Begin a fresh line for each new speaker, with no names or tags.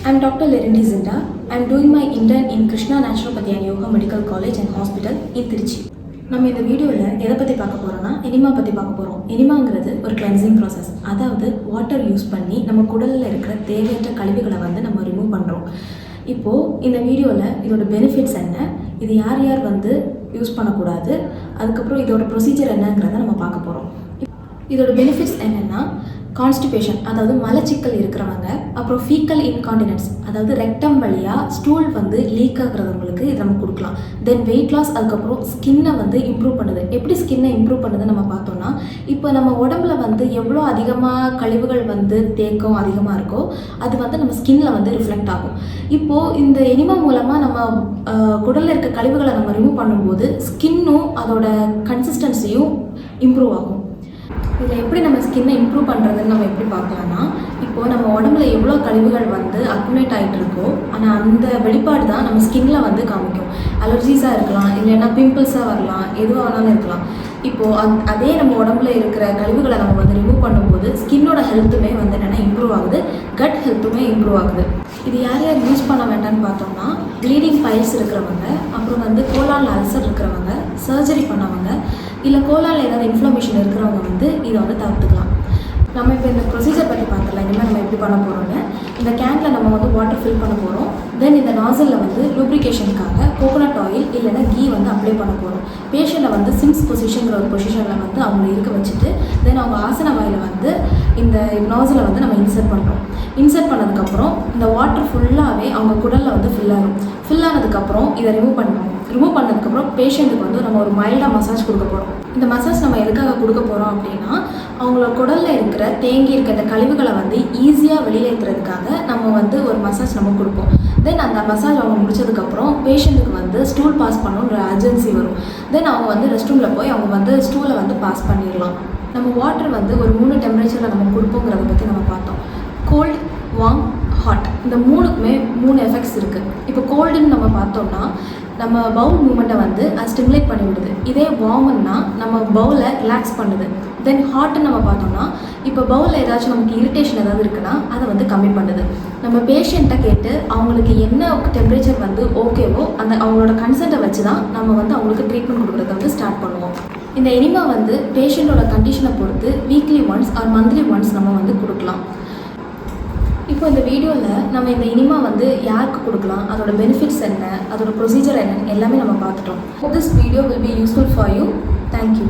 I'm Dr. Lerendi Zinda. I'm doing my intern in Krishna Naturopathy and Yoga Medical College and Hospital in Trichy. நம்ம இந்த வீடியோவில் எதை பற்றி பார்க்க போகிறோம்னா எனிமா பற்றி பார்க்க போகிறோம். எனிமாங்கிறது ஒரு கிளென்சிங் ப்ராசஸ். அதாவது வாட்டர் யூஸ் பண்ணி நம்ம குடலில் இருக்கிற தேவையற்ற கழிவுகளை நம்ம ரிமூவ் பண்ணுறோம். இப்போது இந்த வீடியோவில் இதோட பெனிஃபிட்ஸ் என்ன, இது யார் யார் யூஸ் பண்ணக்கூடாது, அதுக்கப்புறம் இதோட ப்ரொசீஜர் என்னங்கிறத நம்ம பார்க்க போகிறோம். இதோட பெனிஃபிட்ஸ் என்னென்னா கான்ஸ்டிபேஷன், அதாவது மலச்சிக்கல் இருக்கிறவங்க, அப்புறம் ஃபீக்கல் இன்கான்டினன்ஸ், அதாவது ரெக்டம் வழியாக ஸ்டூல் லீக் ஆகுறவங்களுக்கு இது நம்ம கொடுக்கலாம். தென் வெயிட் லாஸ், அதுக்கப்புறம் ஸ்கின்னை இம்ப்ரூவ் பண்ணுது. எப்படி ஸ்கின்னை இம்ப்ரூவ் பண்ணுதுன்னு நம்ம பார்த்தோம்னா, இப்போ நம்ம உடம்புல எவ்வளோ அதிகமாக கழிவுகள் தேக்கம் அதிகமாக இருக்கோ அது நம்ம ஸ்கின்னில் ரிஃப்ளெக்ட் ஆகும். இப்போது இந்த எனிமா மூலமாக நம்ம குடலில் இருக்க கழிவுகளை நம்ம ரிமூவ் பண்ணும்போது ஸ்கின்னும் அதோட கன்சிஸ்டன்சியும் இம்ப்ரூவ் ஆகும். இதில் எப்படி நம்ம ஸ்கின்னை இம்ப்ரூவ் பண்ணுறதுன்னு நம்ம எப்படி பார்க்கலாம்னா, இப்போது நம்ம உடம்புல எவ்வளோ கழிவுகள் அக்குமுலேட் ஆகிட்டு இருக்கோ, ஆனால் அந்த வெளிப்பாடு தான் நம்ம ஸ்கின்னில் காமிக்கும். அலர்ஜிஸாக இருக்கலாம், இல்லைன்னா பிம்பிள்ஸாக வரலாம், எதுவாக வேணாலும் இருக்கலாம். இப்போது அதே நம்ம உடம்புல இருக்கிற கழிவுகளை நம்ம ரிமூவ் பண்ணும்போது ஸ்கின்னோட ஹெல்த்துமே என்னென்னா இம்ப்ரூவ் ஆகுது, கட் ஹெல்த்துமே இம்ப்ரூவ் ஆகுது. இது யார் யார் யூஸ் பண்ண வேண்டாம்னு பார்த்தோம்னா, ப்ளீடிங் பைல்ஸ் இருக்கிறவங்க, அப்புறம் கோலான் அல்சர் இருக்கிறவங்க, சர்ஜரி பண்ணவங்க, இல்லை கோலால் ஏதாவது இன்ஃப்ளமேஷன் இருக்கிறவங்க இதை தவிர்த்துக்கலாம். நம்ம இப்போ இந்த ப்ரொசீஜர் பற்றி பார்த்துக்கலாம். இனிமேல் நம்ம எப்படி பண்ண போகிறோன்னு, இந்த கேனில் நம்ம வாட்டர் ஃபில் பண்ண போகிறோம். தென் இந்த நாசலில் லூப்ரிகேஷனுக்காக கோகோனட் ஆயில் இல்லைன்னா கீ அப்ளை பண்ண போகிறோம். பேஷண்ட்டை சிம்ஸ் பொசிஷனுங்கிற ஒரு பொசிஷனில் அவங்கள இருக்க வச்சுட்டு தென் அவங்க ஆசன வாயில் இந்த நாசலை நம்ம இன்சர்ட் பண்ணுறோம். இன்சர்ட் பண்ணதுக்கப்புறம் இந்த வாட்டர் ஃபுல்லாகவே அவங்க குடலில் ஃபில் ஆகும். ஃபில் ஆனதுக்கப்புறம் இதை ரிமூவ் பண்ணுவோம். ரிமூவ் பண்ணதுக்கப்புறம் பேஷண்ட்டுக்கு நம்ம ஒரு மைல்டாக மசாஜ் கொடுக்க போகிறோம். இந்த மசாஜ் நம்ம எதுக்காக கொடுக்க போகிறோம் அப்படின்னா, அவங்களோட குடலில் இருக்கிற தேங்கி இருக்க இந்த கழிவுகளை ஈஸியாக வெளியேற்றுறதுக்காக நம்ம ஒரு மசாஜ் நம்ம கொடுப்போம். தென் அந்த மசாஜ் அவங்க முடிச்சதுக்கப்புறம் பேஷண்ட்டுக்கு ஸ்டூல் பாஸ் பண்ணணுன்ற அர்ஜென்சி வரும். தென் அவங்க ரெஸ்ட் ரூமில் போய் அவங்க ஸ்டூலை பாஸ் பண்ணிடலாம். நம்ம வாட்டர் ஒரு 3 டெம்பரேச்சரில் நம்ம கொடுப்போங்கிறத பற்றி நம்ம பார்த்தோம். கோல்டு, வார்ம், ஹாட், இந்த மூணுக்குமே 3 எஃபெக்ட்ஸ் இருக்குது. இப்போ கோல்டுன்னு நம்ம பார்த்தோம்னா நம்ம பவுல் மூமெண்ட்டை அது ஸ்டிமுலேட் பண்ணி விடுது. இதே வார்ம்னா நம்ம பவுலை ரிலாக்ஸ் பண்ணுது. தென் ஹாட்டுன்னு நம்ம பார்த்தோம்னா இப்போ பவுலில் ஏதாச்சும் நமக்கு இரிட்டேஷன் ஏதாவது இருக்குன்னா அதை கம்மி பண்ணுது. நம்ம பேஷண்ட்டை கேட்டு அவங்களுக்கு என்ன டெம்பரேச்சர் ஓகேவோ அந்த அவங்களோட கன்சென்ட்டை வச்சு தான் நம்ம அவங்களுக்கு ட்ரீட்மெண்ட் கொடுக்குறத ஸ்டார்ட் பண்ணுவோம். இந்த எனிமா பேஷண்ட்டோட கண்டிஷனை பொறுத்து weekly once R monthly once நம்ம கொடுக்கலாம். இப்போ இந்த வீடியோவில் நம்ம இந்த எனிமா யாருக்கு கொடுக்கலாம், அதோட பெனிஃபிட்ஸ் என்ன, அதோட ப்ரொசீஜர் என்னன்னு எல்லாமே நம்ம பார்த்துட்டோம். This video will be useful for you. Thank you.